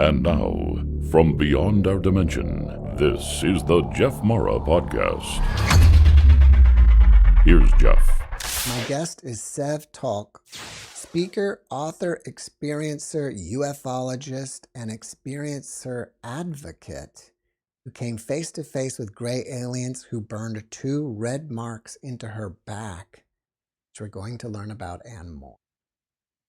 And now, from beyond our dimension, this is the JeffMara podcast. Here's Jeff. My guest is Sev Tok, speaker, author, experiencer, ufologist, and experiencer advocate who came face to face with gray aliens who burned 2 red marks into her back, which we're going to learn about and more.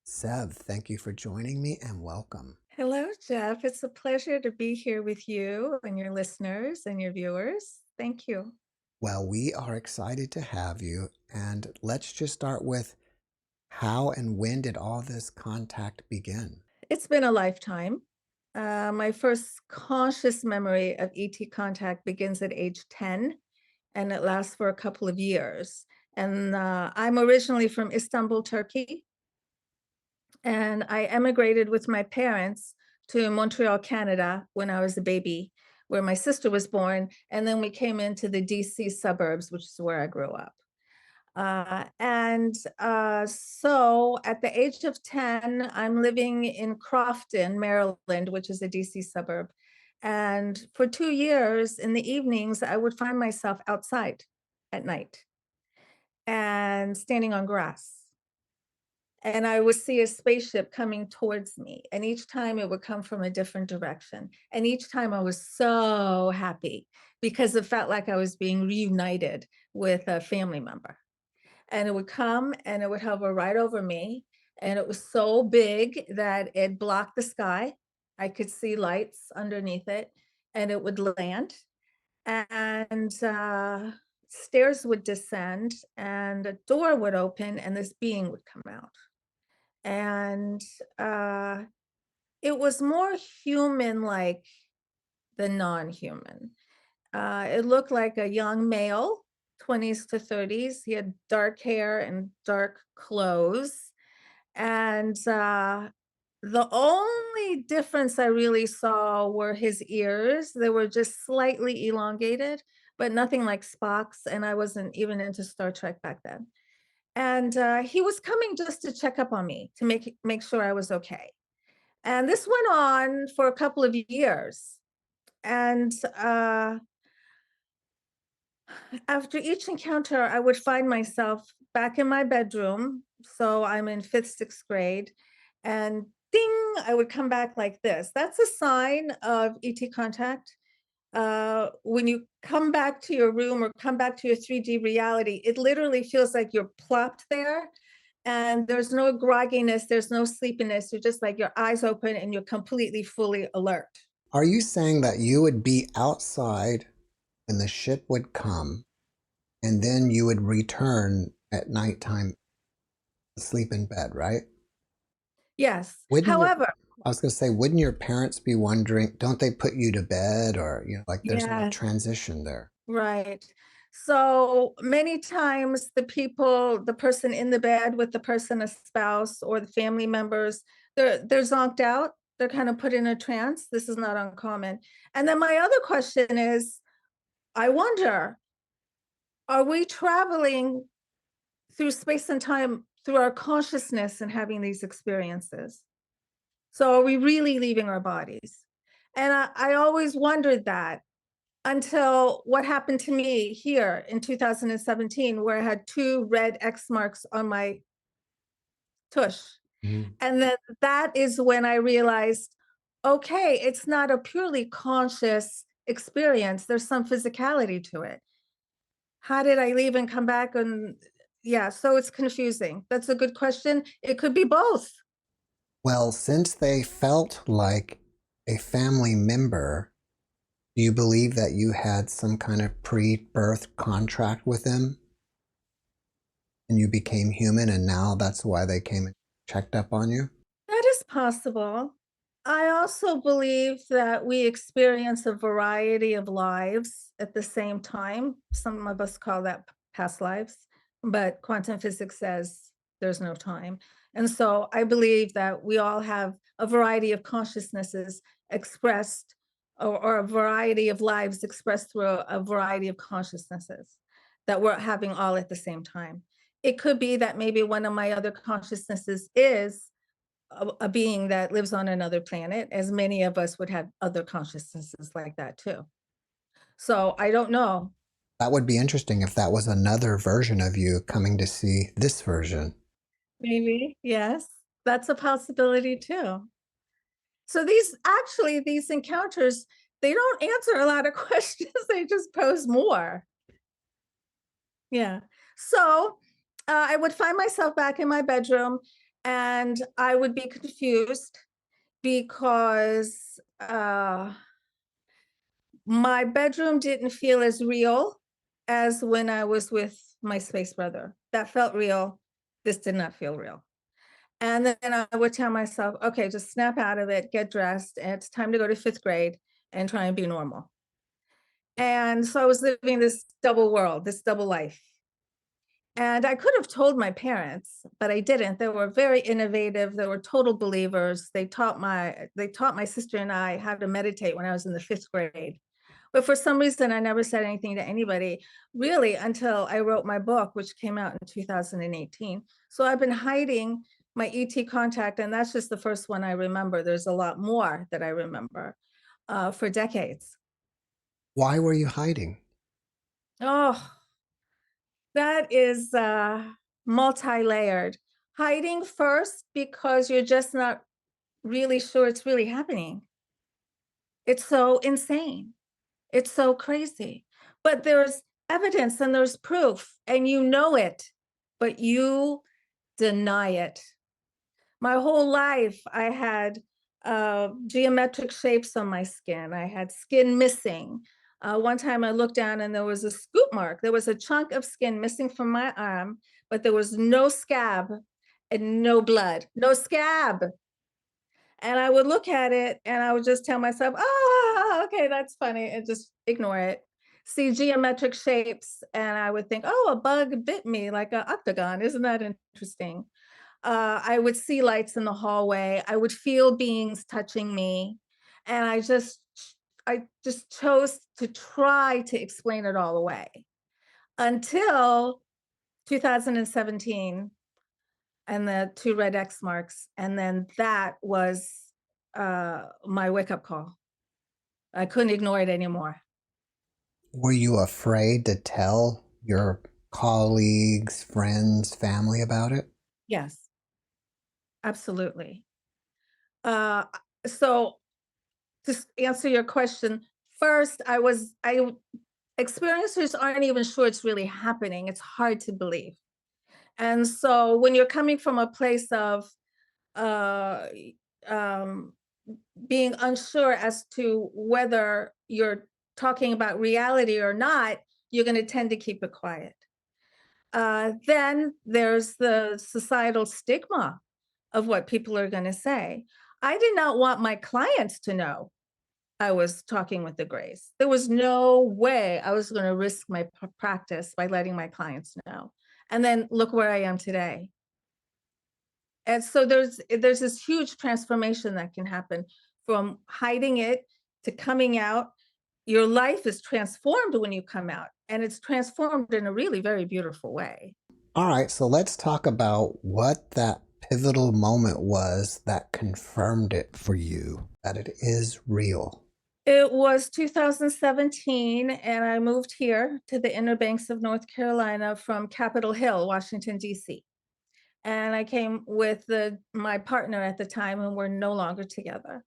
Sev, thank you for joining me and welcome. Hello, Jeff. It's a pleasure to be here with you and your listeners and your viewers. Thank you. Well, we are excited to have you, and let's just start with how and when did all this contact begin? It's been a lifetime. My first conscious memory of ET contact begins at age 10, and it lasts for a couple of years. And I'm originally from Istanbul, Turkey. And I emigrated with my parents to Montreal, Canada when I was a baby, where my sister was born. And then we came into the DC suburbs, which is where I grew up. So at the age of 10, I'm living in Crofton, Maryland, which is a DC suburb. And for 2 years in the evenings, I would find myself outside at night and standing on grass. And I would see a spaceship coming towards me. And each time it would come from a different direction. And each time I was so happy because it felt like I was being reunited with a family member. And it would come and it would hover right over me. And it was so big that it blocked the sky. I could see lights underneath it, and it would land. And stairs would descend, and a door would open, and this being would come out. And it was more human-like than non-human. It looked like a young male, 20s to 30s. He had dark hair and dark clothes. And the only difference I really saw were his ears. They were just slightly elongated, but nothing like Spock's. And I wasn't even into Star Trek back then. And he was coming just to check up on me to make sure I was okay. And this went on for a couple of years. And after each encounter, I would find myself back in my bedroom. So I'm in 5th, 6th grade, and ding, I would come back like this. That's a sign of ET contact. When you come back to your room or come back to your 3D reality, it literally feels like you're plopped there and there's no grogginess, there's no sleepiness. You're just like your eyes open and you're completely, fully alert. Are you saying that you would be outside when the ship would come and then you would return at nighttime to sleep in bed, right? Yes. However, I was going to say, wouldn't your parents be wondering, don't they put you to bed, or, like there's no transition there? Right. So many times the person in the bed with the person, a spouse or the family members, they're zonked out. They're kind of put in a trance. This is not uncommon. And then my other question is, I wonder, are we traveling through space and time through our consciousness and having these experiences? So are we really leaving our bodies? And I always wondered that until what happened to me here in 2017, where I had 2 red X marks on my tush. Mm-hmm. And then that is when I realized, okay, it's not a purely conscious experience. There's some physicality to it. How did I leave and come back? And yeah, so it's confusing. That's a good question. It could be both. Well, since they felt like a family member, do you believe that you had some kind of pre-birth contract with them and you became human and now that's why they came and checked up on you? That is possible. I also believe that we experience a variety of lives at the same time. Some of us call that past lives, but quantum physics says there's no time. And so I believe that we all have a variety of consciousnesses expressed, or a variety of lives expressed through a variety of consciousnesses that we're having all at the same time. It could be that maybe one of my other consciousnesses is a being that lives on another planet, as many of us would have other consciousnesses like that too. So I don't know. That would be interesting if that was another version of you coming to see this version. Maybe, yes, that's a possibility too. So these encounters, they don't answer a lot of questions, they just pose more. Yeah. So I would find myself back in my bedroom and I would be confused because my bedroom didn't feel as real as when I was with my space brother. That felt real. This did not feel real. And then I would tell myself, okay, just snap out of it, get dressed, and it's time to go to 5th grade and try and be normal. And so I was living this double world, this double life. And I could have told my parents, but I didn't. They were very innovative. They were total believers. They taught my sister and I how to meditate when I was in the 5th grade. But for some reason, I never said anything to anybody, really, until I wrote my book, which came out in 2018. So I've been hiding my ET contact, and that's just the first one I remember. There's a lot more that I remember for decades. Why were you hiding? Oh, that is multi-layered. Hiding first because you're just not really sure it's really happening. It's so insane. It's so crazy. But there's evidence and there's proof, and you know it, but you deny it. My whole life, I had geometric shapes on my skin. I had skin missing. One time I looked down and there was a scoop mark. There was a chunk of skin missing from my arm, but there was no scab and no blood, no scab. And I would look at it and I would just tell myself, oh, okay, that's funny, and just ignore it. See geometric shapes, and I would think, oh, a bug bit me like an octagon. Isn't that interesting? I would see lights in the hallway. I would feel beings touching me. And I just chose to try to explain it all away until 2017 and the 2 red X marks. And then that was my wake up call. I couldn't ignore it anymore. Were you afraid to tell your colleagues, friends, family about it? Yes, absolutely. Uh, so to answer your question, first, experiencers aren't even sure it's really happening. It's hard to believe. And so when you're coming from a place of uh, um, being unsure as to whether you're talking about reality or not, you're going to tend to keep it quiet. Then there's the societal stigma of what people are going to say. I did not want my clients to know I was talking with the Greys. There was no way I was going to risk my practice by letting my clients know. And then look where I am today. And so there's this huge transformation that can happen from hiding it to coming out. Your life is transformed when you come out, and it's transformed in a really very beautiful way. All right, so let's talk about what that pivotal moment was that confirmed it for you, that it is real. It was 2017, and I moved here to the Inner Banks of North Carolina from Capitol Hill, Washington, D.C. And I came with my partner at the time, and we're no longer together.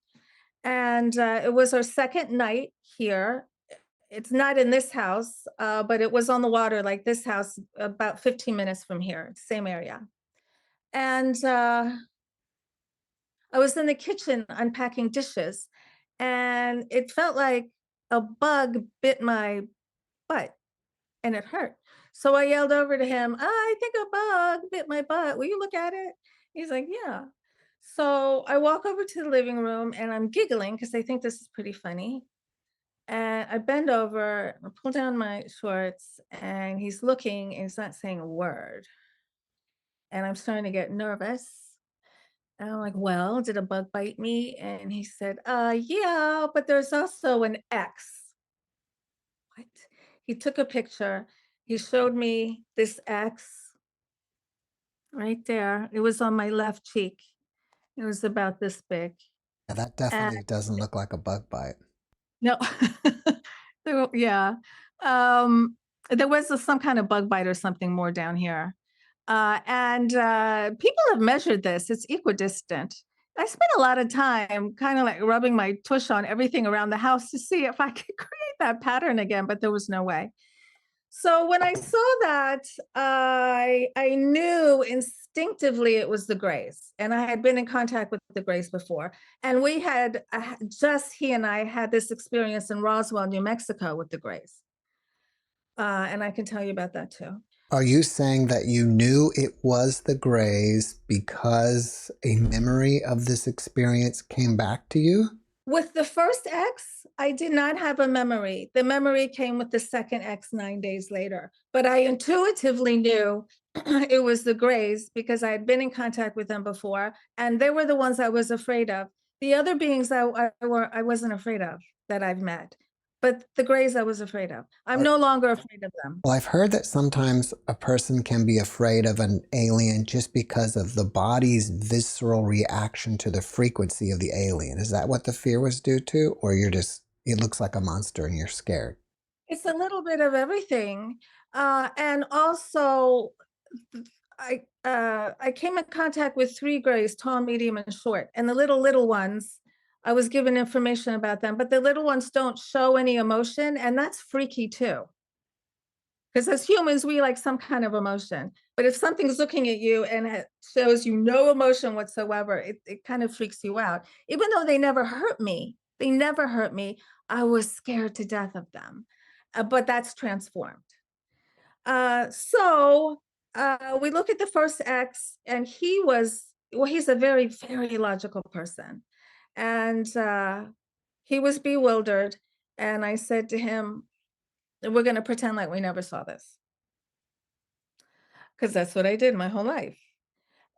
And it was our second night here. It's not in this house, but it was on the water like this house, about 15 minutes from here, same area. And I was in the kitchen unpacking dishes, and it felt like a bug bit my butt, and it hurt. So I yelled over to him, I think a bug bit my butt. Will you look at it? He's like, yeah. So I walk over to the living room and I'm giggling because I think this is pretty funny. And I bend over, I pull down my shorts, and he's looking and he's not saying a word. And I'm starting to get nervous. And I'm like, well, did a bug bite me? And he said, yeah, but there's also an X. What? He took a picture. He showed me this X right there. It was on my left cheek. It was about this big. Yeah, that And definitely doesn't look like a bug bite. no, yeah. Um, there was some kind of bug bite or something more down here. And people have measured this. It's equidistant. I spent a lot of time kind of like rubbing my tush on everything around the house to see if I could create that pattern again, but there was no way. So when I saw that, I knew instinctively it was the Greys, and I had been in contact with the Greys before. And we had he and I had this experience in Roswell, New Mexico, with the Greys, and I can tell you about that too. Are you saying that you knew it was the Greys because a memory of this experience came back to you? With the first X, I did not have a memory. The memory came with the second X 9 days later. But I intuitively knew it was the Greys because I had been in contact with them before, and they were the ones I was afraid of. The other beings I wasn't afraid of that I've met, but the Greys I was afraid of. I'm no longer afraid of them. Well, I've heard that sometimes a person can be afraid of an alien just because of the body's visceral reaction to the frequency of the alien. Is that what the fear was due to? Or you're just, it looks like a monster and you're scared? It's a little bit of everything. And also, I came in contact with 3 Greys, tall, medium, and short. And the little ones, I was given information about them, but the little ones don't show any emotion, and that's freaky too. Because as humans, we like some kind of emotion. But if something's looking at you and it shows you no emotion whatsoever, it kind of freaks you out. Even though they never hurt me, I was scared to death of them. But that's transformed. So we look at the first X, and he's a very, very logical person. And he was bewildered. And I said to him, we're going to pretend like we never saw this. Because that's what I did my whole life.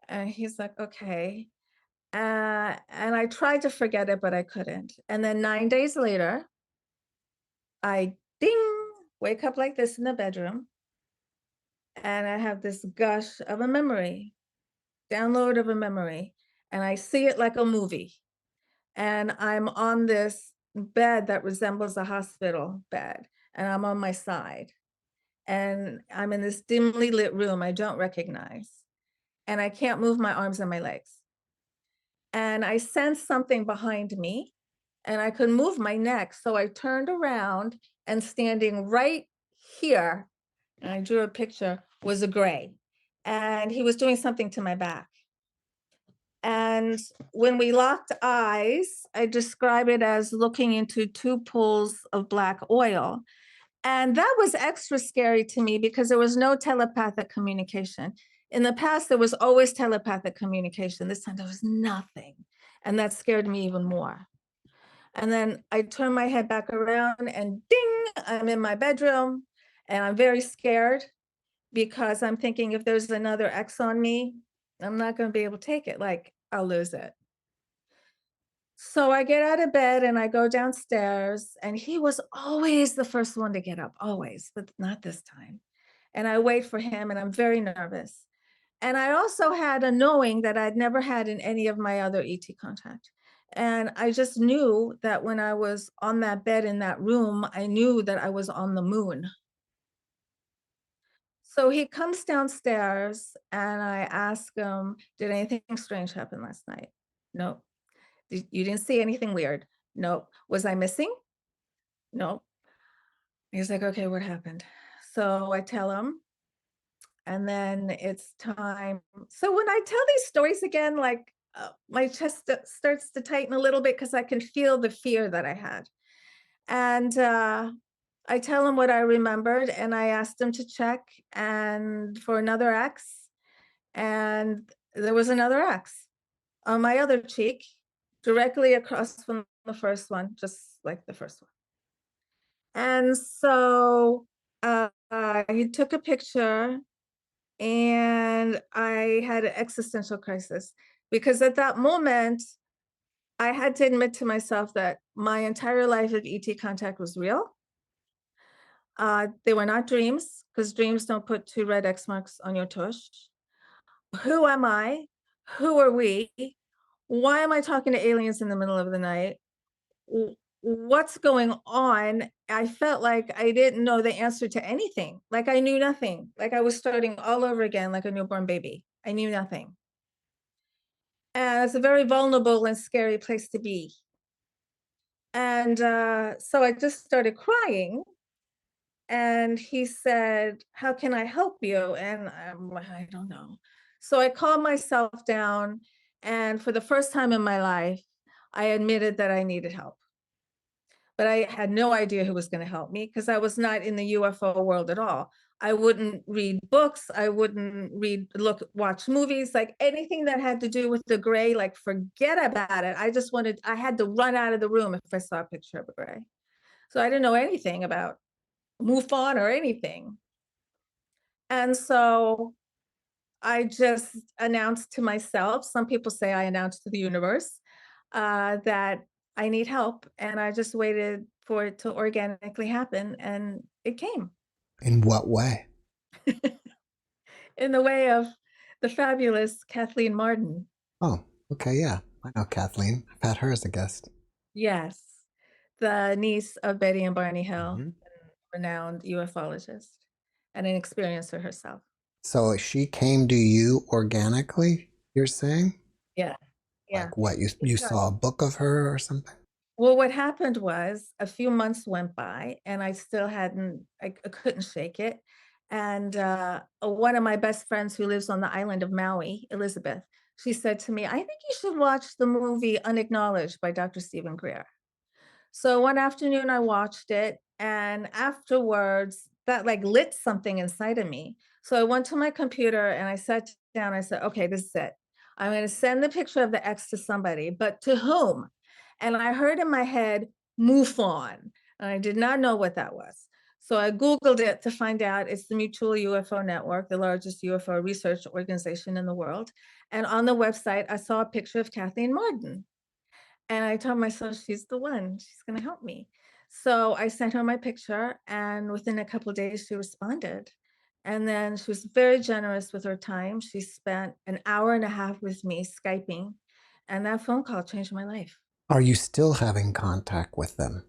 And he's like, okay. And I tried to forget it, but I couldn't. And then 9 days later, I wake up like this in the bedroom. And I have this gush of a memory, download of a memory. And I see it like a movie. And I'm on this bed that resembles a hospital bed. And I'm on my side. And I'm in this dimly lit room I don't recognize. And I can't move my arms and my legs. And I sensed something behind me, and I could move my neck. So I turned around, and standing right here, and I drew a picture, was a Grey. And he was doing something to my back. And when we locked eyes, I describe it as looking into 2 pools of black oil. And that was extra scary to me because there was no telepathic communication. In the past, there was always telepathic communication. This time there was nothing. And that scared me even more. And then I turned my head back around and ding, I'm in my bedroom and I'm very scared because I'm thinking if there's another X on me, I'm not going to be able to take it. Like, I'll lose it. So I get out of bed and I go downstairs, and he was always the first one to get up, always, but not this time. And I wait for him, and I'm very nervous. And I also had a knowing that I'd never had in any of my other ET contact. And I just knew that when I was on that bed in that room, I knew that I was on the moon. So he comes downstairs and I ask him, did anything strange happen last night? No. You didn't see anything weird? No. Was I missing? No. He's like, okay, what happened? So I tell him, and then it's time. So when I tell these stories again, like my chest starts to tighten a little bit because I can feel the fear that I had. And I tell him what I remembered, and I asked him to check and for another X, and there was another X on my other cheek, directly across from the first one, just like the first one. And so he took a picture, and I had an existential crisis because at that moment, I had to admit to myself that my entire life of ET contact was real. They were not dreams, because dreams don't put 2 red X marks on your tush. Who am I? Who are we? why am I talking to aliens in the middle of the night? What's going on? I felt like I didn't know the answer to anything. Like I knew nothing. Like I was starting all over again, like a newborn baby. I knew nothing. And it's a very vulnerable and scary place to be. And so I just started crying. And he said, "How can I help you?" And I'm like, I don't know. So I calmed myself down. And for the first time in my life, I admitted that I needed help. But I had no idea who was going to help me because I was not in the UFO world at all. I wouldn't read books. I wouldn't watch movies, like anything that had to do with the gray, like forget about it. I had to run out of the room if I saw a picture of a gray. So I didn't know anything about MUFON or anything. And so I just announced to myself, some people say I announced to the universe, that I need help. And I just waited for it to organically happen. And it came In what way? in the way of the fabulous Kathleen Martin. Oh, okay, yeah. I know Kathleen. I've had her as a guest. Yes, the niece of Betty and Barney Hill, Hmm. renowned ufologist and an experiencer herself. So she came to you organically, you're saying? Yeah, yeah. Like what? You saw a book of her or something? Well, what happened was a few months went by and I still I couldn't shake it. And one of my best friends who lives on the island of Maui, Elizabeth, she said to me, "I think you should watch the movie Unacknowledged by Dr. Stephen Greer." So one afternoon I watched it, and afterwards that like lit something inside of me. So I went to my computer and I sat down. I said, "Okay, this is it. I'm going to send the picture of the X to somebody, but to whom?" And I heard in my head, MUFON, and I did not know what that was. So I Googled it to find out it's the Mutual UFO Network, the largest UFO research organization in the world. And on the website, I saw a picture of Kathleen Martin. And I told myself, she's the one, she's going to help me. So I sent her my picture, and within a couple of days, she responded. And then she was very generous with her time. She spent an hour and a half with me Skyping, and that phone call changed my life. Are you still having contact with them?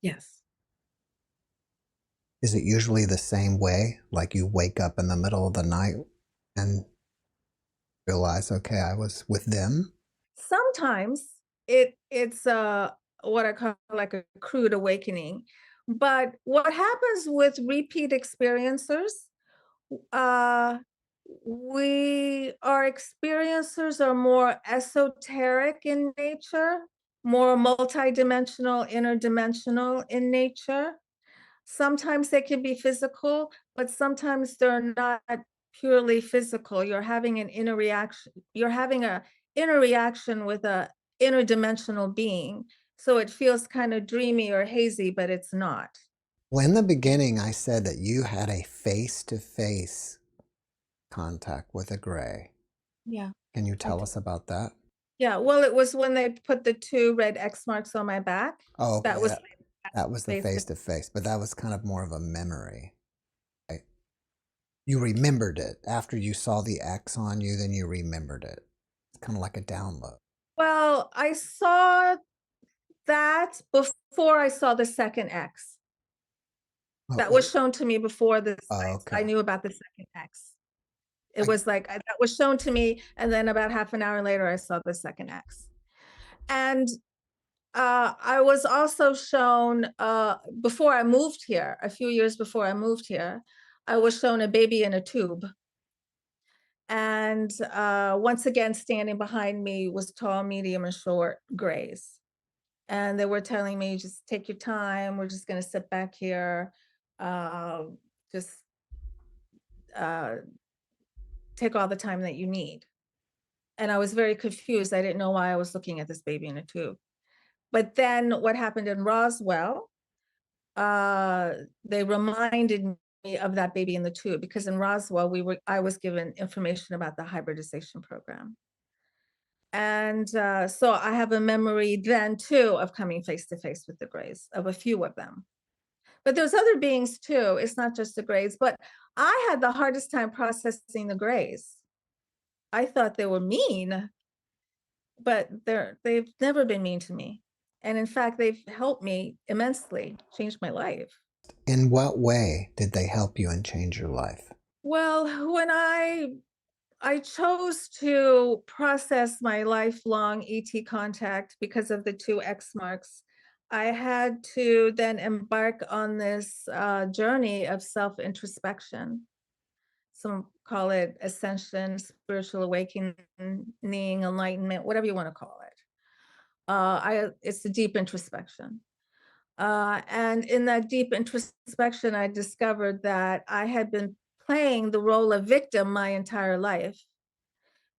Yes. Is it usually the same way? Like you wake up in the middle of the night and realize, okay, I was with them? Sometimes it's what I call like a crude awakening. But what happens with repeat experiencers, uh our experiencers are more esoteric in nature, more multidimensional, interdimensional in nature. Sometimes they can be physical, but sometimes they're not purely physical. You're having a inner reaction with a interdimensional being. So it feels kind of dreamy or hazy, but it's not. Well, in the beginning, I said that you had a face-to-face contact with a gray. Yeah. Can you I tell us about that? Yeah, well, it was when they put the 2 red X marks on my back. Oh, That okay. was That was the face to face-to-face, but that was kind of more of a memory. Right? You remembered it. After you saw the X on you, then you remembered it. It's kind of like a download. Well, I saw that before I saw the second X. That was shown to me before this. Oh, I okay. knew about the second X. It was like that was shown to me, and then about half an hour later, I saw the second X. And I was also shown before I moved here, a few years before I moved here, I was shown a baby in a tube. And once again, standing behind me was tall, medium, and short grays. And they were telling me, just take your time. We're just going to sit back here. Just take all the time that you need. And I was very confused. I didn't know why I was looking at this baby in a tube. But then what happened in Roswell, they reminded me of that baby in the tube, because in Roswell, I was given information about the hybridization program. And so I have a memory then too of coming face to face with the Greys, of a few of them. But there's other beings too. It's not just the Greys, but I had the hardest time processing the Greys. I thought they were mean. but they've never been mean to me. And in fact, they've helped me immensely, changed my life. In what way did they help you and change your life? Well, when I chose to process my lifelong ET contact because of the 2 X marks, I had to then embark on this journey of self-introspection. Some call it ascension, spiritual awakening, enlightenment, whatever you want to call it. It's a deep introspection. And in that deep introspection, I discovered that I had been playing the role of victim my entire life.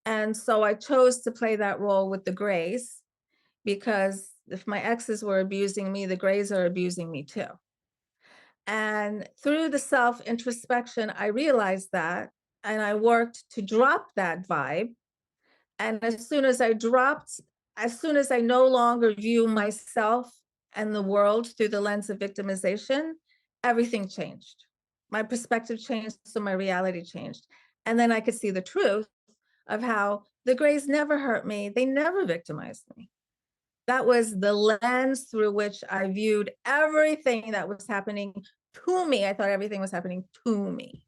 And so I chose to play that role with the Greys, because if my exes were abusing me, the Greys are abusing me too. And through the self introspection, I realized that, and I worked to drop that vibe. And as soon as I no longer view myself and the world through the lens of victimization, everything changed. My perspective changed, so my reality changed. And then I could see the truth of how the Greys never hurt me, they never victimized me. That was the lens through which I viewed everything that was happening to me. I thought everything was happening to me.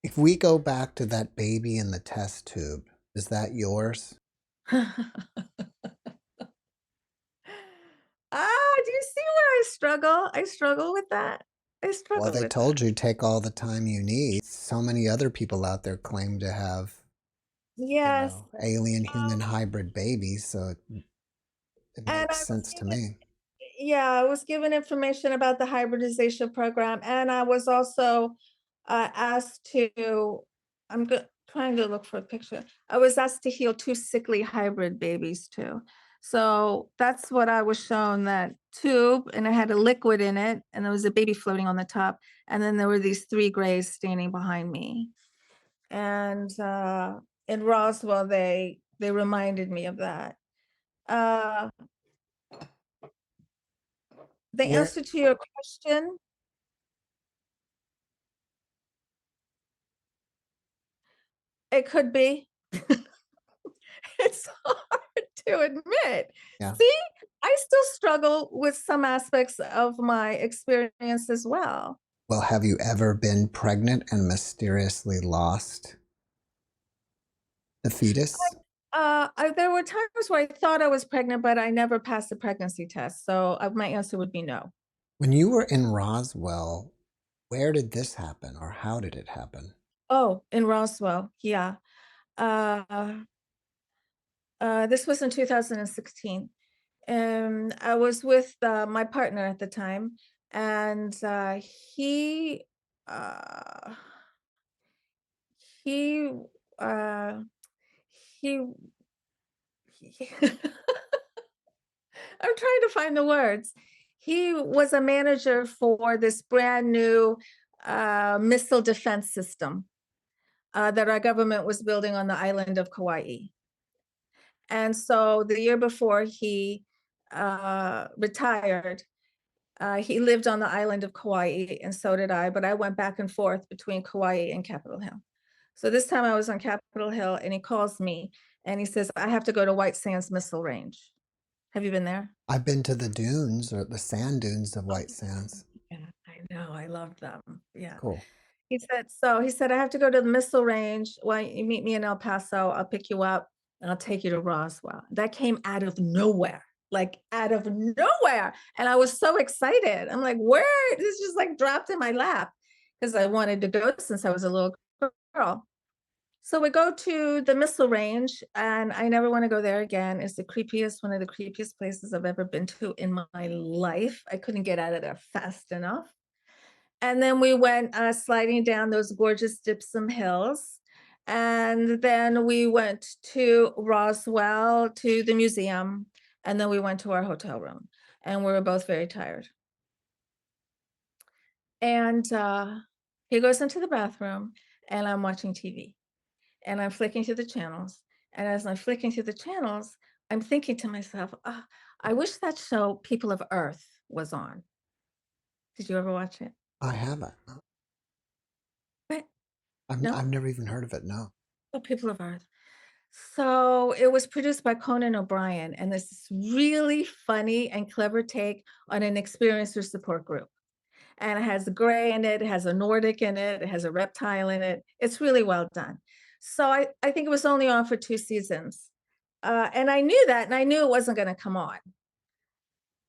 If we go back to that baby in the test tube, is that yours? Do you see where I struggle? I struggle with that. I Well, struggle they with told that. you take all the time you need. So many other people out there claim to have, Yes. alien human hybrid babies, so it And makes I was sense to given, me. yeah, I was given information about the hybridization program, and I was also asked to, trying to look for a picture. I was asked to heal 2 sickly hybrid babies too. So that's what I was shown, that tube, and it had a liquid in it, and there was a baby floating on the top, and then there were these 3 Greys standing behind me. And in Roswell, they reminded me of that. Uh, the Where answer to your question, it could be. It's hard to admit. yeah. See, I still struggle with some aspects of my experience as well. Well, have you ever been pregnant and mysteriously lost the fetus? There were times where I thought I was pregnant, but I never passed the pregnancy test. So my answer would be no. When you were in Roswell, where did this happen or how did it happen? Oh, in Roswell, yeah. Uh, this was in 2016. I was with my partner at the time, and he uh, he uh, he, he I'm trying to find the words. He was a manager for this brand new missile defense system that our government was building on the island of Kauai. And so the year before he retired, he lived on the island of Kauai, and so did I, but I went back and forth between Kauai and Capitol Hill. So this time I was on Capitol Hill, and he calls me and he says, I have to go to White Sands Missile Range. Have you been there? I've been to the dunes or the sand dunes of White Sands. Yeah, I know. I love them. Yeah. Cool. He said, I have to go to the missile range. Why don't you meet me in El Paso? I'll pick you up and I'll take you to Roswell. That came out of nowhere, like out of nowhere. And I was so excited. I'm like, where? This just like dropped in my lap because I wanted to go since I was a little girl. So we go to the missile range, and I never want to go there again. It's the creepiest, one of the creepiest places I've ever been to in my life. I couldn't get out of there fast enough. And then we went sliding down those gorgeous gypsum hills. And then we went to Roswell, to the museum. And then we went to our hotel room. And we were both very tired. And he goes into the bathroom, and I'm watching TV. And I'm flicking through the channels. And as I'm flicking through the channels, I'm thinking to myself, I wish that show People of Earth was on. Did you ever watch it? I haven't. But I've no? never even heard of it. No. Oh, People of Earth. So it was produced by Conan O'Brien, and this is really funny and clever take on an experiencer support group. And it has gray in it, it has a Nordic in it, it has a reptile in it. It's really well done. So I think it was only on for 2 seasons. And I knew that, and I knew it wasn't going to come on.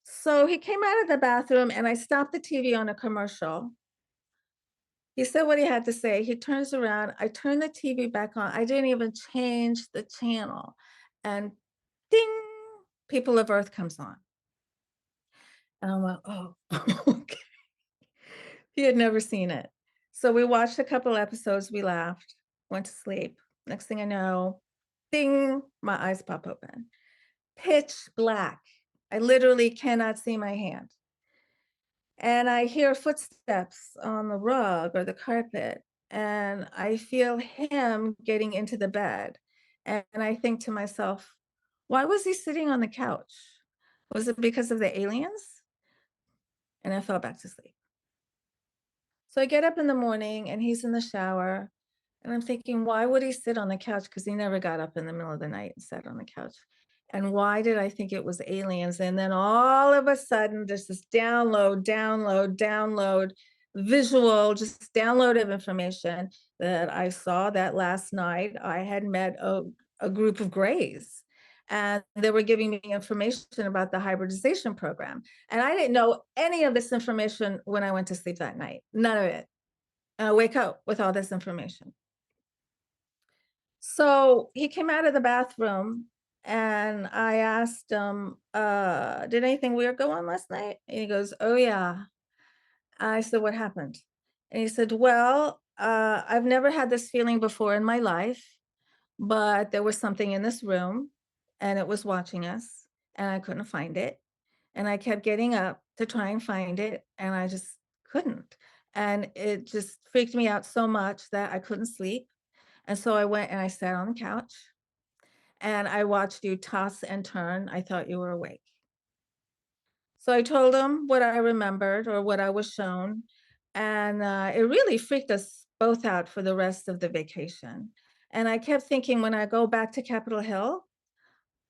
So he came out of the bathroom, and I stopped the TV on a commercial. He said what he had to say. He turns around. I turn the TV back on. I didn't even change the channel. And ding, People of Earth comes on. And I'm like, oh, okay. He had never seen it. So we watched a couple episodes. We laughed, went to sleep. Next thing I know, ding, my eyes pop open. Pitch black. I literally cannot see my hand. And I hear footsteps on the rug or the carpet, and I feel him getting into the bed. And I think to myself, why was he sitting on the couch? Was it because of the aliens? And I fell back to sleep. So I get up in the morning and he's in the shower. And I'm thinking, why would he sit on the couch? Because he never got up in the middle of the night and sat on the couch. And why did I think it was aliens? And then all of a sudden, there's this download, visual, just download of information that I saw that last night. I had met a group of Greys, and they were giving me information about the hybridization program. And I didn't know any of this information when I went to sleep that night, none of it. And I wake up with all this information. So he came out of the bathroom and I asked him, did anything weird go on last night? And he goes, oh yeah. I said, what happened? And he said, well, I've never had this feeling before in my life, but there was something in this room and it was watching us and I couldn't find it. And I kept getting up to try and find it and I just couldn't. And it just freaked me out so much that I couldn't sleep. And so I went and I sat on the couch and I watched you toss and turn. I thought you were awake. So I told him what I remembered or what I was shown. And it really freaked us both out for the rest of the vacation. And I kept thinking when I go back to Capitol Hill,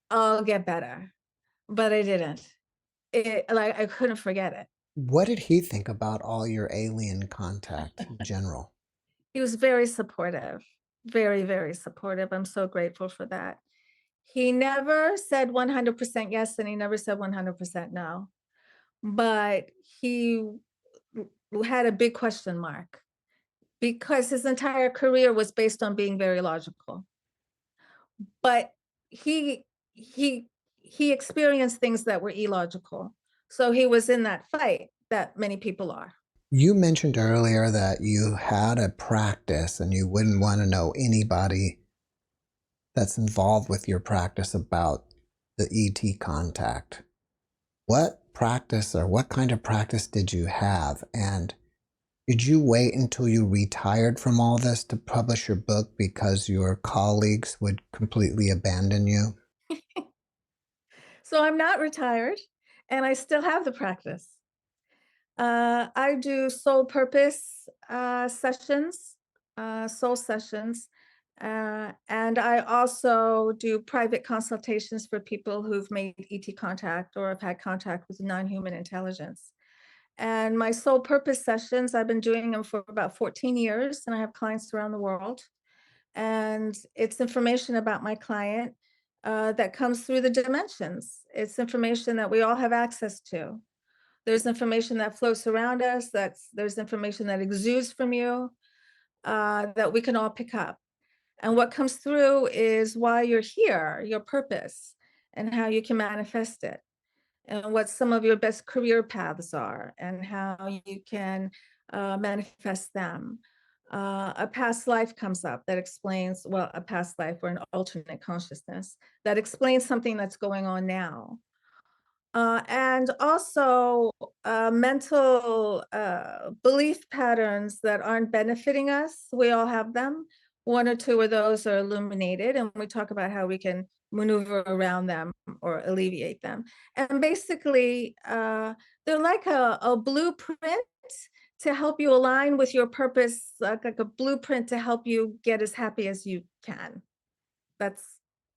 I'll get better. But I didn't. I couldn't forget it. What did he think about all your alien contact in general? He was very supportive, very, very supportive. I'm so grateful for that. He never said 100% yes, and he never said 100% no. But he had a big question mark because his entire career was based on being very logical. But he experienced things that were illogical. So he was in that fight that many people are. You mentioned earlier that you had a practice and you wouldn't want to know anybody that's involved with your practice about the ET contact. What practice or what kind of practice did you have? And did you wait until you retired from all this to publish your book because your colleagues would completely abandon you? So I'm not retired and I still have the practice. I do soul purpose sessions, soul sessions, and I also do private consultations for people who've made ET contact or have had contact with non-human intelligence. And my soul purpose sessions, I've been doing them for about 14 years, and I have clients around the world. And it's information about my client that comes through the dimensions. It's information that we all have access to. There's information that floats around us. There's information that exudes from you that we can all pick up. And what comes through is why you're here, your purpose, and how you can manifest it, and what some of your best career paths are, and how you can manifest them. A past life comes up that explains, well, a past life or an alternate consciousness that explains something that's going on now. And also mental belief patterns that aren't benefiting us. We all have them. One or two of those are illuminated, and we talk about how we can maneuver around them or alleviate them. And basically, they're like a blueprint to help you align with your purpose, like a blueprint to help you get as happy as you can. That's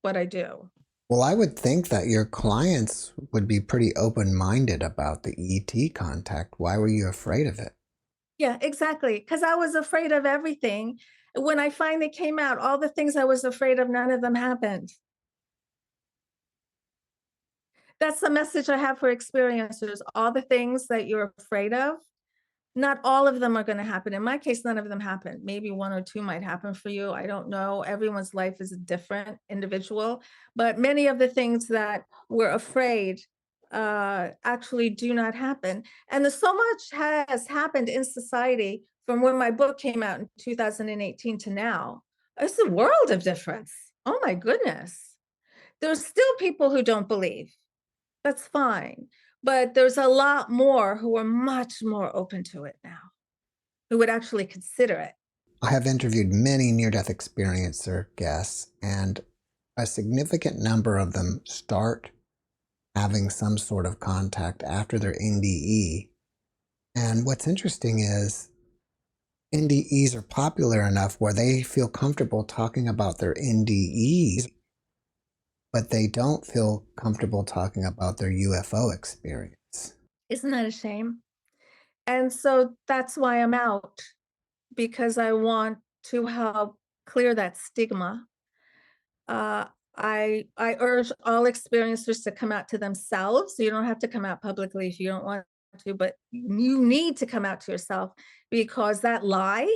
what I do. Well, I would think that your clients would be pretty open-minded about the ET contact. Why were you afraid of it? Yeah, exactly. Because I was afraid of everything. When I finally came out, all the things I was afraid of, none of them happened. That's the message I have for experiencers. All the things that you're afraid of, not all of them are going to happen. In my case, none of them happened. Maybe one or two might happen for you. I don't know. Everyone's life is a different individual, but many of the things that we're afraid actually do not happen. And there's so much has happened in society from when my book came out in 2018 to now. It's a world of difference. Oh my goodness. There's still people who don't believe. That's fine. But there's a lot more who are much more open to it now, who would actually consider it. I have interviewed many near-death experiencer guests, and a significant number of them start having some sort of contact after their NDE. And what's interesting is NDEs are popular enough where they feel comfortable talking about their NDEs, but they don't feel comfortable talking about their UFO experience. Isn't that a shame? And so that's why I'm out, because I want to help clear that stigma. Uh, I urge all experiencers to come out to themselves. You don't have to come out publicly if you don't want to, but you need to come out to yourself, because that lie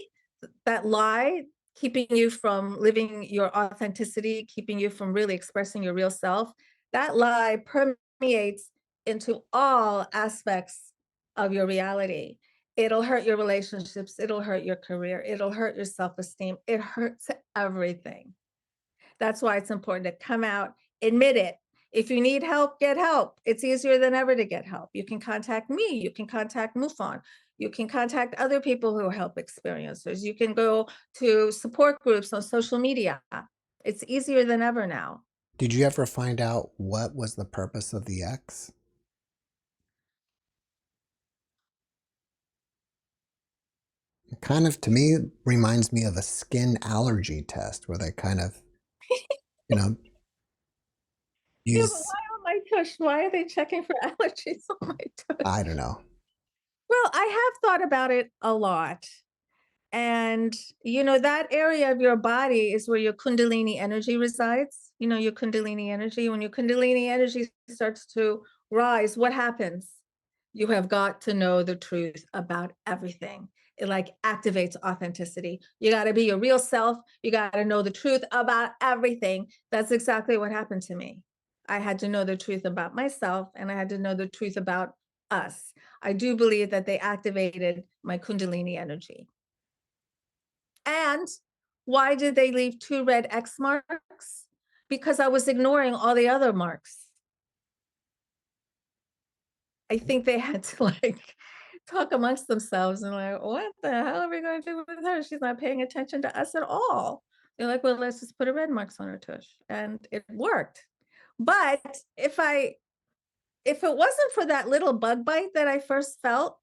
keeping you from living your authenticity, keeping you from really expressing your real self, that lie permeates into all aspects of your reality. It'll hurt your relationships, it'll hurt your career, it'll hurt your self-esteem, it hurts everything. That's why it's important to come out, admit it. If you need help, get help. It's easier than ever to get help. You can contact me, you can contact MUFON, you can contact other people who help experiencers. You can go to support groups on social media. It's easier than ever now. Did you ever find out what was the purpose of the X? It kind of, to me, reminds me of a skin allergy test where they kind of, you know, Yeah, but use, why on my tush? Why are they checking for allergies on my tush? I don't know. Well, I have thought about it a lot. And, that area of your body is where your Kundalini energy resides. Your Kundalini energy. When your Kundalini energy starts to rise, what happens? You have got to know the truth about everything. It like activates authenticity. You got to be your real self. You got to know the truth about everything. That's exactly what happened to me. I had to know the truth about myself, and I had to know the truth about us. I do believe that they activated my Kundalini energy. And why did they leave 2 red X marks? Because I was ignoring all the other marks. I think they had to talk amongst themselves and what the hell are we going to do with her? She's not paying attention to us at all. They're like, well, let's just put a red marks on her tush. And it worked. But if it wasn't for that little bug bite that I first felt,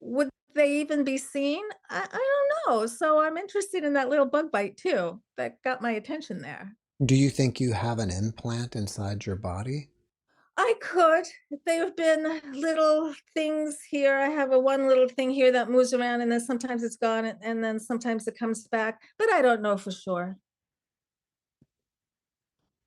would they even be seen? I don't know. So I'm interested in that little bug bite too. That got my attention there. Do you think you have an implant inside your body? I could. There have been little things here. I have one little thing here that moves around, and then sometimes it's gone, and then sometimes it comes back. But I don't know for sure.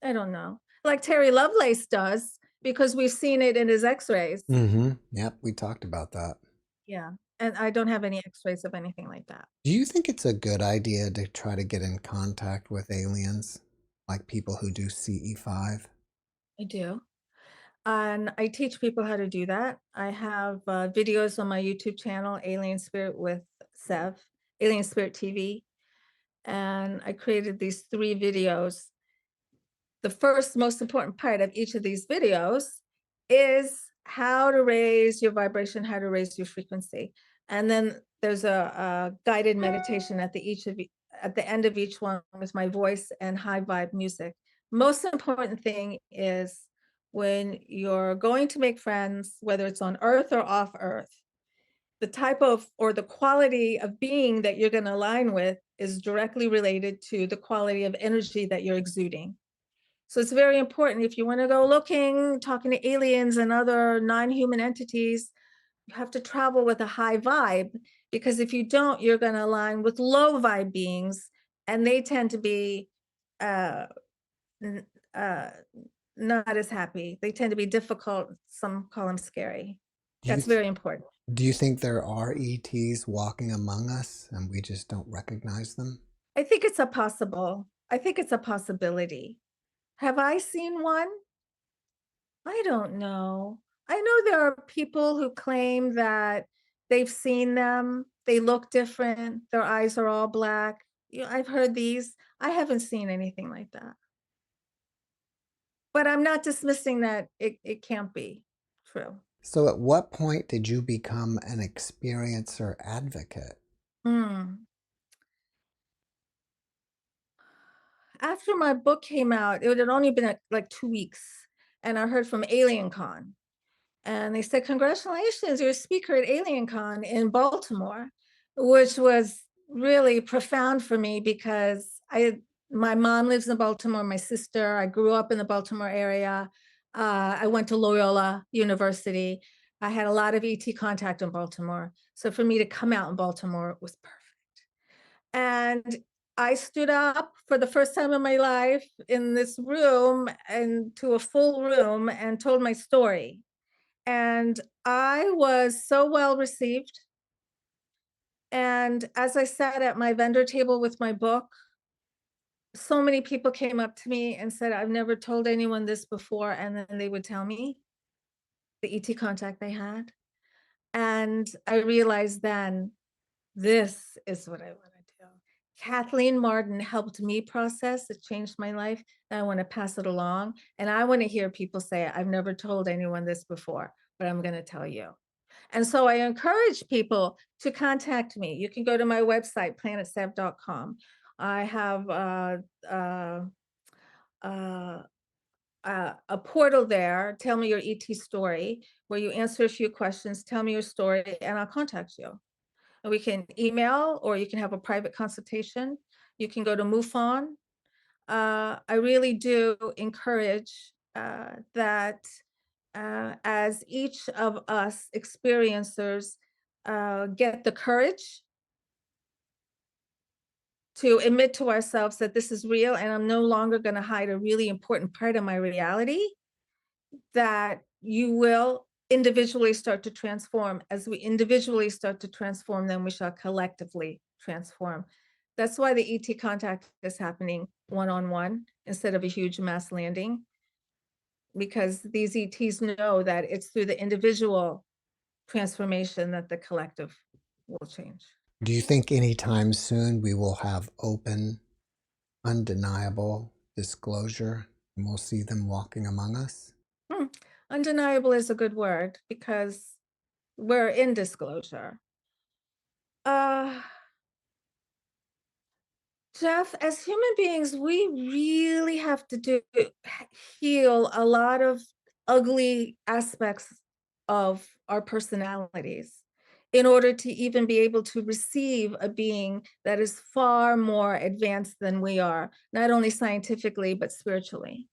I don't know. Like Terry Lovelace does, because we've seen it in his X-rays. Mm-hmm. Yep, we talked about that. Yeah, and I don't have any X-rays of anything like that. Do you think it's a good idea to try to get in contact with aliens, like people who do CE5? I do. And I teach people how to do that. I have videos on my YouTube channel, Alien Spirit with Sev, Alien Spirit TV. And I created these 3 videos. The first most important part of each of these videos is how to raise your vibration, how to raise your frequency. And then there's a guided meditation at the end of each one with my voice and high vibe music. Most important thing is when you're going to make friends, whether it's on Earth or off Earth, the type of or the quality of being that you're going to align with is directly related to the quality of energy that you're exuding. So it's very important if you want to go looking, talking to aliens and other non-human entities, you have to travel with a high vibe, because if you don't, you're going to align with low vibe beings, and they tend to be uh, n- uh, not as happy. They tend to be difficult. Some call them scary. Do you That's very important. do you think there are ETs walking among us and we just don't recognize them? I think it's a possible. I think it's a possibility. Have I seen one? I don't know. I know there are people who claim that they've seen them. They look different. Their eyes are all black. I've heard these. I haven't seen anything like that. But I'm not dismissing that it can't be true. So at what point did you become an experiencer advocate? Hmm. After my book came out, it had only been like 2 weeks, and I heard from AlienCon. And they said, congratulations, you're a speaker at AlienCon in Baltimore, which was really profound for me because my mom lives in Baltimore, my sister, I grew up in the Baltimore area. I went to Loyola University. I had a lot of ET contact in Baltimore. So for me to come out in Baltimore was perfect. And I stood up for the first time in my life in this room and to a full room and told my story. And I was so well received. And as I sat at my vendor table with my book, so many people came up to me and said, I've never told anyone this before. And then they would tell me the ET contact they had. And I realized then, this is what I want to do. Kathleen Martin helped me process. It changed my life. And I want to pass it along. And I want to hear people say, I've never told anyone this before, but I'm going to tell you. And so I encourage people to contact me. You can go to my website, planetsev.com. I have a portal there, tell me your ET story, where you answer a few questions, tell me your story, and I'll contact you. And we can email, or you can have a private consultation. You can go to MUFON. I really do encourage that as each of us experiencers get the courage to admit to ourselves that this is real and I'm no longer going to hide a really important part of my reality, that you will individually start to transform. As we individually start to transform, then we shall collectively transform. That's why the ET contact is happening one-on-one instead of a huge mass landing, because these ETs know that it's through the individual transformation that the collective will change. Do you think anytime soon we will have open, undeniable disclosure and we'll see them walking among us? Undeniable is a good word because we're in disclosure. Jeff, as human beings, we really have to heal a lot of ugly aspects of our personalities in order to even be able to receive a being that is far more advanced than we are, not only scientifically, but spiritually.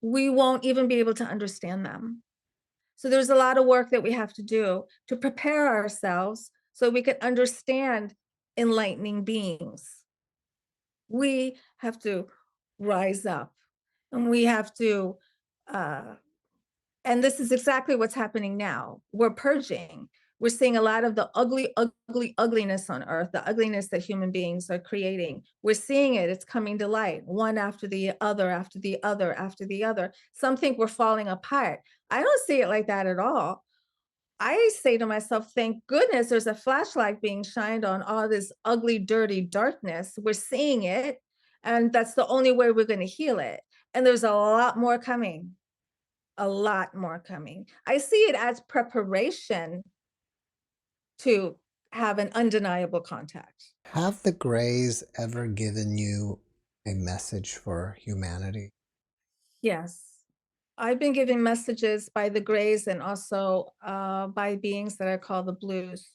We won't even be able to understand them. So there's a lot of work that we have to do to prepare ourselves so we can understand enlightening beings. We have to rise up, and we have to, and this is exactly what's happening now. We're purging. We're seeing a lot of the ugliness on Earth, the ugliness that human beings are creating. We're seeing it. It's coming to light, one after the other, after the other, after the other. Some think we're falling apart. I don't see it like that at all. I say to myself, thank goodness there's a flashlight being shined on all this ugly, dirty darkness. We're seeing it, and that's the only way we're going to heal it. And there's a lot more coming, a lot more coming. I see it as preparation to have an undeniable contact. Have the Greys ever given you a message for humanity? Yes. I've been given messages by the Greys and also by beings that I call the Blues.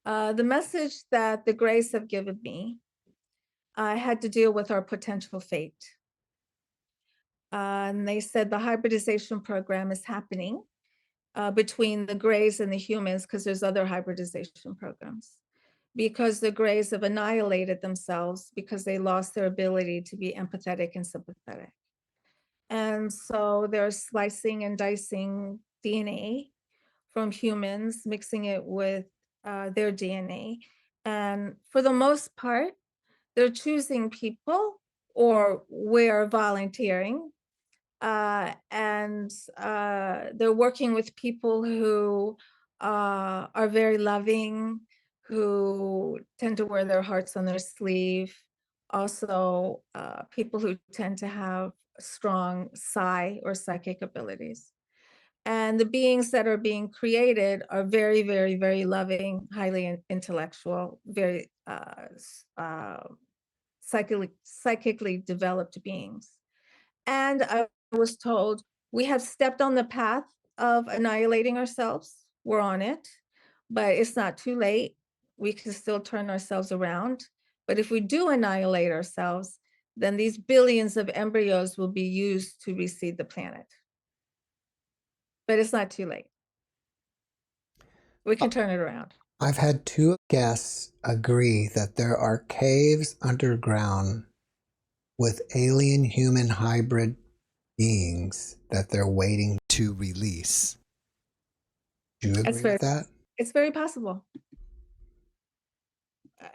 The message that the Greys have given me had to deal with our potential fate. And they said the hybridization program is happening between the Greys and the humans, because there's other hybridization programs. Because the Greys have annihilated themselves because they lost their ability to be empathetic and sympathetic. And so they're slicing and dicing DNA from humans, mixing it with their DNA. And for the most part, they're choosing people, or we're volunteering, and they're working with people who are very loving, who tend to wear their hearts on their sleeve. Also, people who tend to have strong psi or psychic abilities. And the beings that are being created are very, very, very loving, highly intellectual, very psychically developed beings. And I was told, we have stepped on the path of annihilating ourselves. We're on it, but it's not too late. We can still turn ourselves around. But if we do annihilate ourselves, then these billions of embryos will be used to reseed the planet. But it's not too late. We can turn it around. I've had two guests agree that there are caves underground with alien human hybrid beings that they're waiting to release. Do you agree with that? It's very possible.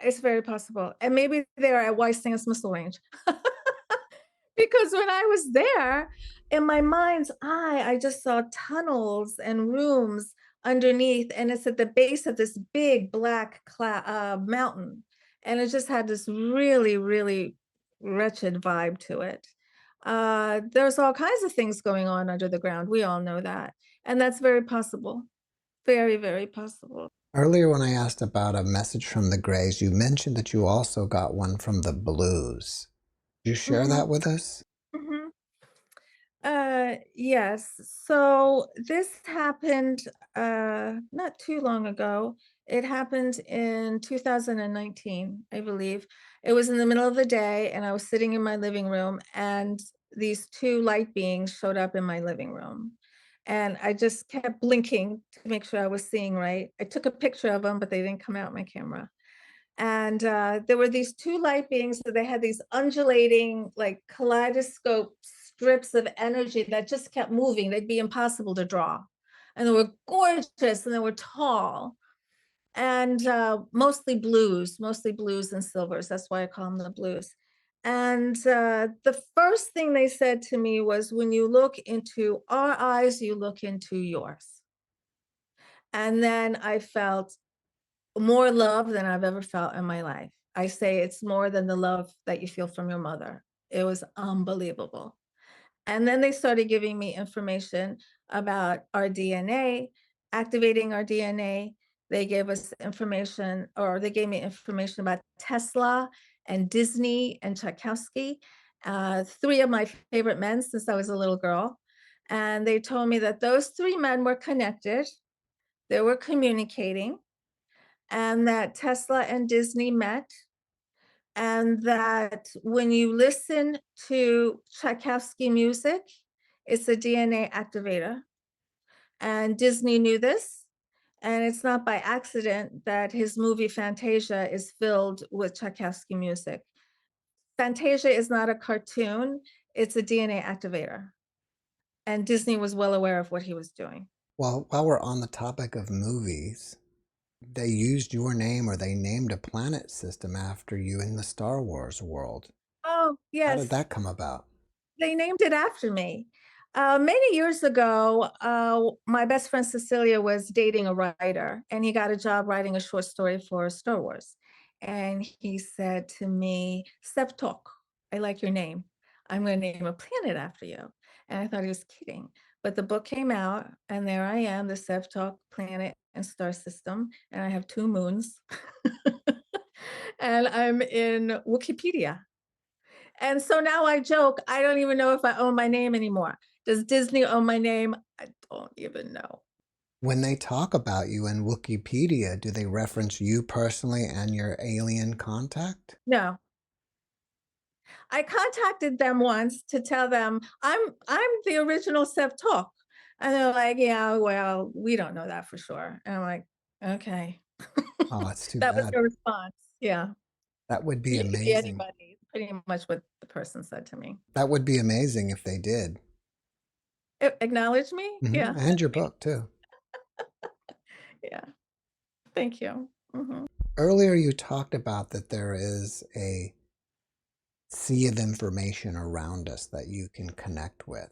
It's very possible. And maybe they're at White Sands Missile Range. Because when I was there, in my mind's eye, I just saw tunnels and rooms underneath, and it's at the base of this big black mountain. And it just had this really, really wretched vibe to it. There's all kinds of things going on under the ground. We all know that. And that's very possible. Very, very possible. Earlier when I asked about a message from the Greys, you mentioned that you also got one from the Blues. Could you share that with us? Mm-hmm. Yes. So this happened not too long ago. It happened in 2019, I believe. It was in the middle of the day, and I was sitting in my living room, and these two light beings showed up in my living room. And I just kept blinking to make sure I was seeing right. I took a picture of them, but they didn't come out my camera. And there were these two light beings that they had these undulating, like kaleidoscope strips of energy that just kept moving. They'd be impossible to draw. And they were gorgeous, and they were tall, and mostly blues and silvers. That's why I call them the blues. And the first thing they said to me was, when you look into our eyes, you look into yours. And then I felt more love than I've ever felt in my life. I say it's more than the love that you feel from your mother. It was unbelievable. And then they started giving me information about our DNA, activating our DNA. They gave us information, or they gave me information about Tesla and Disney and Tchaikovsky, three of my favorite men since I was a little girl. And they told me that those three men were connected, they were communicating, and that Tesla and Disney met, and that when you listen to Tchaikovsky music, it's a DNA activator. And Disney knew this, and it's not by accident that his movie Fantasia is filled with Tchaikovsky music. Fantasia is not a cartoon, it's a DNA activator. And Disney was well aware of what he was doing. Well, while we're on the topic of movies, they used your name, or they named a planet system after you in the Star Wars world. Oh, yes. How did that come about? They named it after me. Many years ago, my best friend Cecilia was dating a writer, and he got a job writing a short story for Star Wars. And he said to me, Sev Tok, I like your name. I'm going to name a planet after you. And I thought he was kidding. But the book came out, and there I am, the Sev Tok planet and star system. And I have 2 moons. And I'm in Wookieepedia. And so now I joke, I don't even know if I own my name anymore. Does Disney own my name? I don't even know. When they talk about you in Wookieepedia, do they reference you personally and your alien contact? No. I contacted them once to tell them I'm the original Sev Tok. And they're like, yeah, well, we don't know that for sure. And I'm like, okay. Oh, it's too That was bad. their response. Yeah. That would be It could be amazing. anybody. Pretty much what the person said to me. That would be amazing if they did. Acknowledge me? Yeah. And your book, too. Yeah. Thank you. Earlier, you talked about that there is a sea of information around us that you can connect with.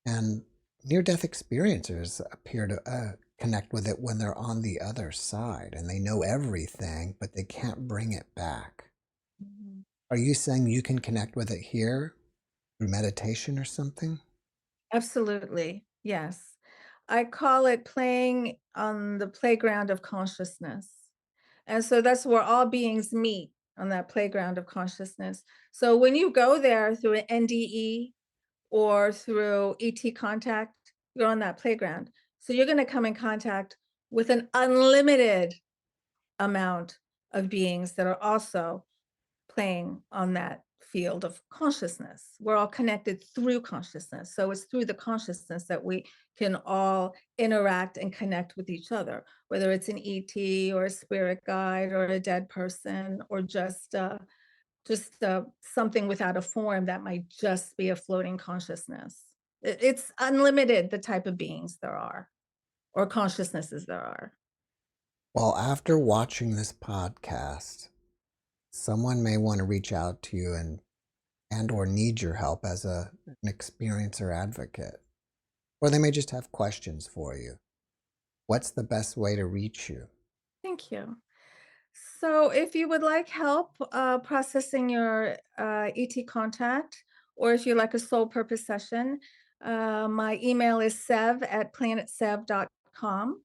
And near-death experiencers appear to connect with it when they're on the other side and they know everything, but they can't bring it back. Mhm. Are you saying you can connect with it here through meditation or something? Absolutely. Yes. I call it playing on the playground of consciousness. And so that's where all beings meet, on that playground of consciousness. So when you go there through an NDE or through ET contact, you're on that playground. So you're going to come in contact with an unlimited amount of beings that are also playing on that field of consciousness. We're all connected through consciousness. So it's through the consciousness that we can all interact and connect with each other, whether it's an ET or a spirit guide or a dead person or just something without a form that might just be a floating consciousness. It's unlimited, the type of beings there are, or consciousnesses there are. Well, after watching this podcast, someone may want to reach out to you and or need your help as an experiencer advocate. Or they may just have questions for you. What's the best way to reach you? Thank you. So if you would like help processing your ET contact, or if you like a soul purpose session, my email is sev@planetsev.com,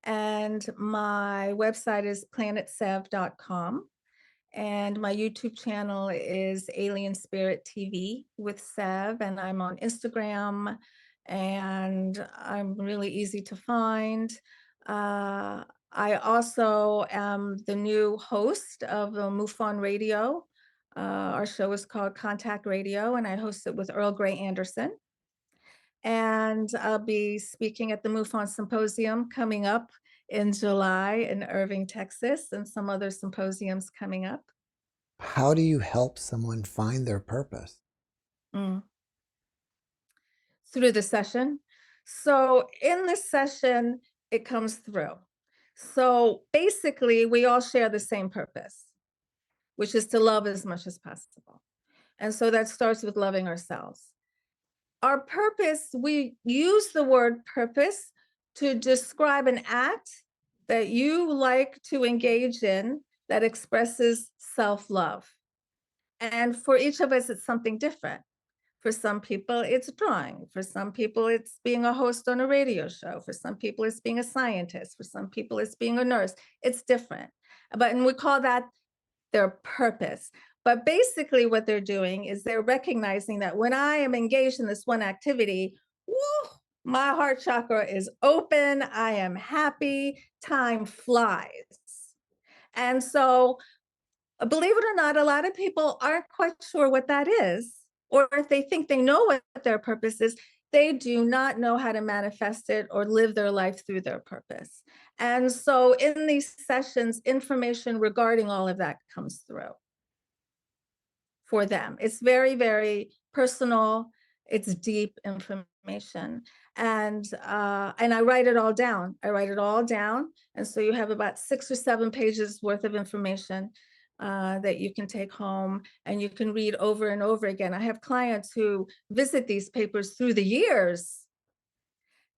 and my website is planetsev.com, and my YouTube channel is Alien Spirit TV with Sev, and I'm on Instagram, and I'm really easy to find. I also am the new host of the MUFON Radio. Our show is called Contact Radio, and I host it with Earl Grey Anderson. And I'll be speaking at the MUFON Symposium coming up in July in Irving, Texas, and some other symposiums coming up. How do you help someone find their purpose? Through the session. So in the session, it comes through. So basically, we all share the same purpose, which is to love as much as possible. And so that starts with loving ourselves. Our purpose, we use the word purpose to describe an act that you like to engage in that expresses self-love. And for each of us, it's something different. For some people, it's drawing. For some people, it's being a host on a radio show. For some people, it's being a scientist. For some people, it's being a nurse. It's different. And we call that their purpose. But basically, what they're doing is they're recognizing that when I am engaged in this one activity, woo, my heart chakra is open. I am happy. Time flies. And so, believe it or not, a lot of people aren't quite sure what that is, or if they think they know what their purpose is, they do not know how to manifest it or live their life through their purpose. And so in these sessions, information regarding all of that comes through for them. It's very, very personal. It's deep information. And I write it all down. I write it all down. And so you have about 6 or 7 pages worth of information that you can take home and you can read over and over again. I have clients who visit these papers through the years.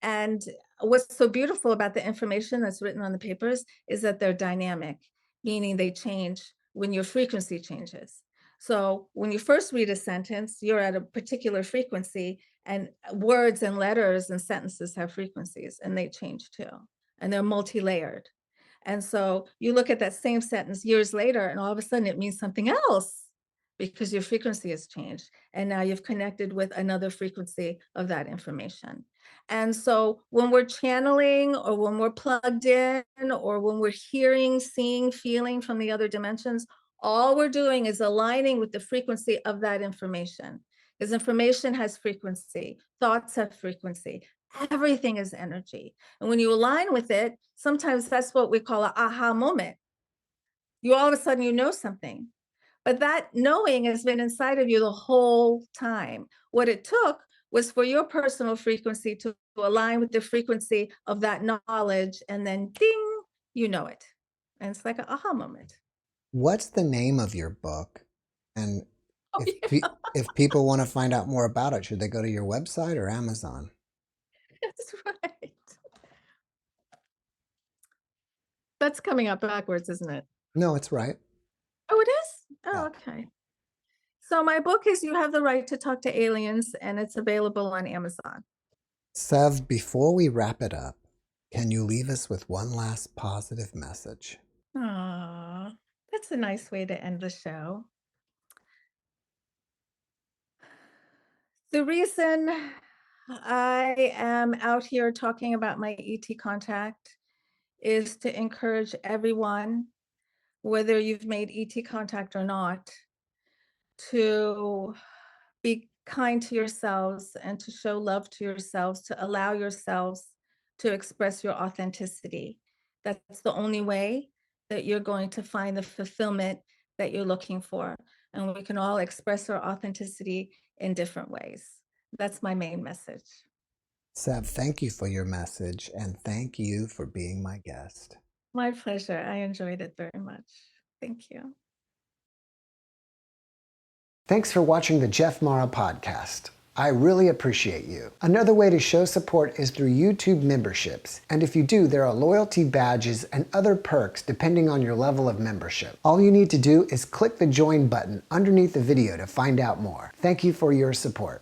And what's so beautiful about the information that's written on the papers is that they're dynamic, meaning they change when your frequency changes. So when you first read a sentence, you're at a particular frequency, and words and letters and sentences have frequencies, and they change too, and they're multi-layered. And so you look at that same sentence years later, and all of a sudden it means something else because your frequency has changed. And now you've connected with another frequency of that information. And so when we're channeling, or when we're plugged in, or when we're hearing, seeing, feeling from the other dimensions, All we're doing is aligning with the frequency of that information. Because information has frequency, thoughts have frequency, everything is energy. And when you align with it, sometimes that's what we call an aha moment. You all of a sudden, you know something. But that knowing has been inside of you the whole time. What it took was for your personal frequency to align with the frequency of that knowledge, and then ding, you know it. And it's like an aha moment. What's the name of your book? And Oh, if yeah, if people want to find out more about it, should they go to your website or Amazon? that's right. That's coming up backwards, isn't it? No, it's right. Oh, it is? Yeah. Oh, okay. So my book is You Have the Right to Talk to Aliens, and it's available on Amazon. Sev, before we wrap it up, can you leave us with one last positive message? Aw, that's a nice way to end the show. The reason I am out here talking about my ET contact is to encourage everyone, whether you've made ET contact or not, to be kind to yourselves and to show love to yourselves, to allow yourselves to express your authenticity. That's the only way that you're going to find the fulfillment that you're looking for. And we can all express our authenticity in different ways. That's my main message. Sev, thank you for your message, and thank you for being my guest. My pleasure. I enjoyed it very much. Thank you. Thanks for watching the JeffMara podcast. I really appreciate you. Another way to show support is through YouTube memberships. And if you do, there are loyalty badges and other perks depending on your level of membership. All you need to do is click the join button underneath the video to find out more. Thank you for your support.